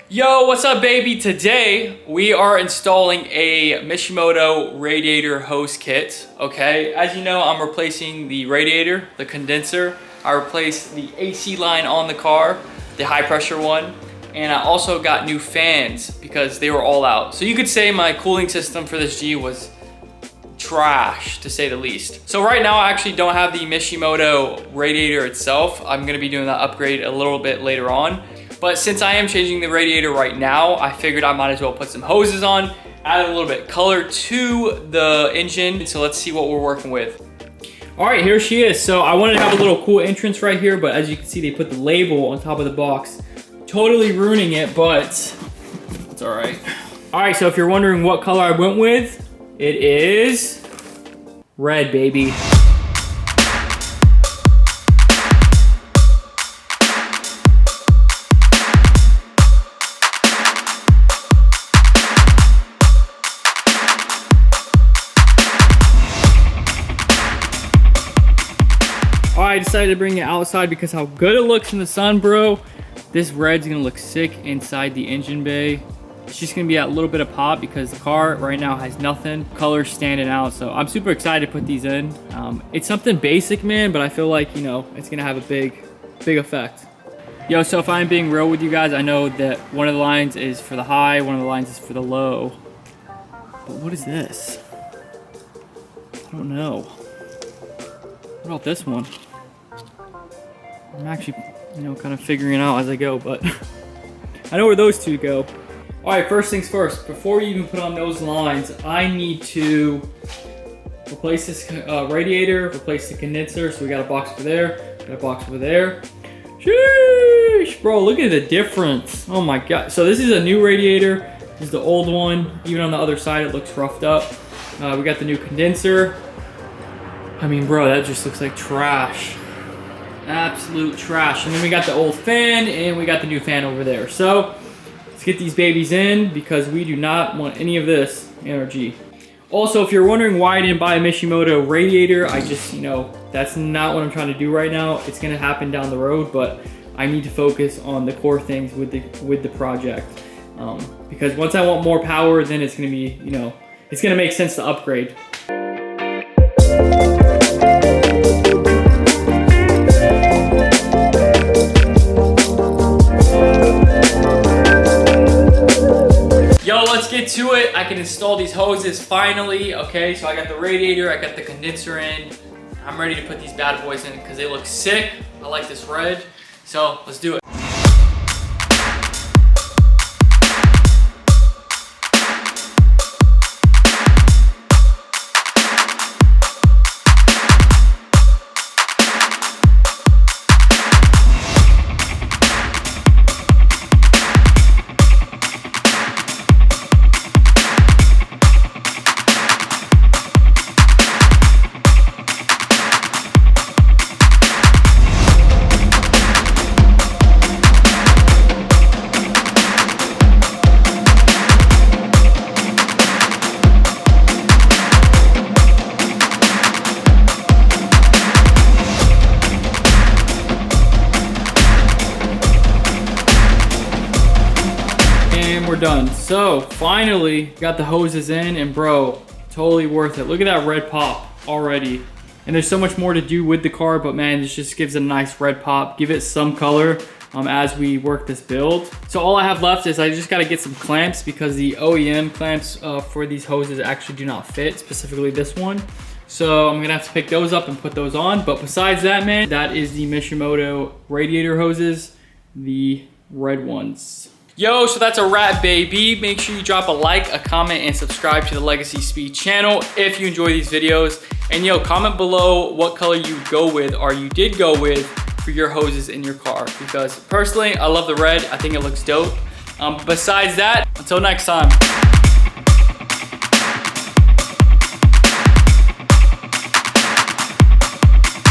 Yo, what's up baby? Today we are installing a Mishimoto radiator hose kit, okay? As you know, I'm replacing the radiator, the condenser. I replaced the AC line on the car, the high pressure one, and I also got new fans because they were all out. So you could say my cooling system for this G was trash, to say the least. So right now I actually don't have the Mishimoto radiator itself. I'm gonna be doing that upgrade a little bit later on. But since I am changing the radiator right now, I figured I might as well put some hoses on, add a little bit of color to the engine. So let's see what we're working with. All right, here she is. So I wanted to have a little cool entrance right here, but as you can see, they put the label on top of the box, totally ruining it, but it's all right. All right, so if you're wondering what color I went with, it is red, baby. I decided to bring it outside because how good it looks in the sun, bro. This red's gonna look sick inside the engine bay. It's just gonna be a little bit of pop because the car right now has nothing. Colors standing out, so I'm super excited to put these in. It's something basic, man, but I feel like, you know, it's gonna have a big effect. Yo, so if I'm being real with you guys, I know that one of the lines is for the high, one of the lines is for the low. But what is this? I don't know. What about this one? I'm actually, you know, kind of figuring it out as I go, but I know where those two go. All right, first things first, before we even put on those lines, I need to replace this radiator, replace the condenser. So we got a box over there, got a box over there. Sheesh, bro, look at the difference. Oh my God. So this is a new radiator. This is the old one. Even on the other side, it looks roughed up. We got the new condenser. I mean, bro, that just looks like trash. Absolute trash. And then we got the old fan and we got the new fan over there. So let's get these babies in because we do not want any of this in our G. Also, if you're wondering why I didn't buy a Mishimoto radiator, I just, you know, that's not what I'm trying to do right now. It's gonna happen down the road, but I need to focus on the core things with the project. Because once I want more power, then it's gonna be, you know, it's gonna make sense to upgrade. Let's get to it. I can install these hoses finally. Okay, so I got the radiator, I got the condenser in. I'm ready to put these bad boys in because they look sick. I like this red, so let's do it. We're done. So finally got the hoses in, and bro, totally worth it. Look at that red pop already. And there's so much more to do with the car, but man, this just gives it a nice red pop. Give it some color as we work this build. So all I have left is I just got to get some clamps because the OEM clamps for these hoses actually do not fit, specifically this one. So I'm gonna have to pick those up and put those on. But besides that, man, that is the Mishimoto radiator hoses, the red ones. Yo, so that's a wrap, baby. Make sure you drop a like, a comment, and subscribe to the Legacy Speed channel if you enjoy these videos. And yo, comment below what color you go with or you did go with for your hoses in your car. Because personally, I love the red. I think it looks dope. Besides that, until next time.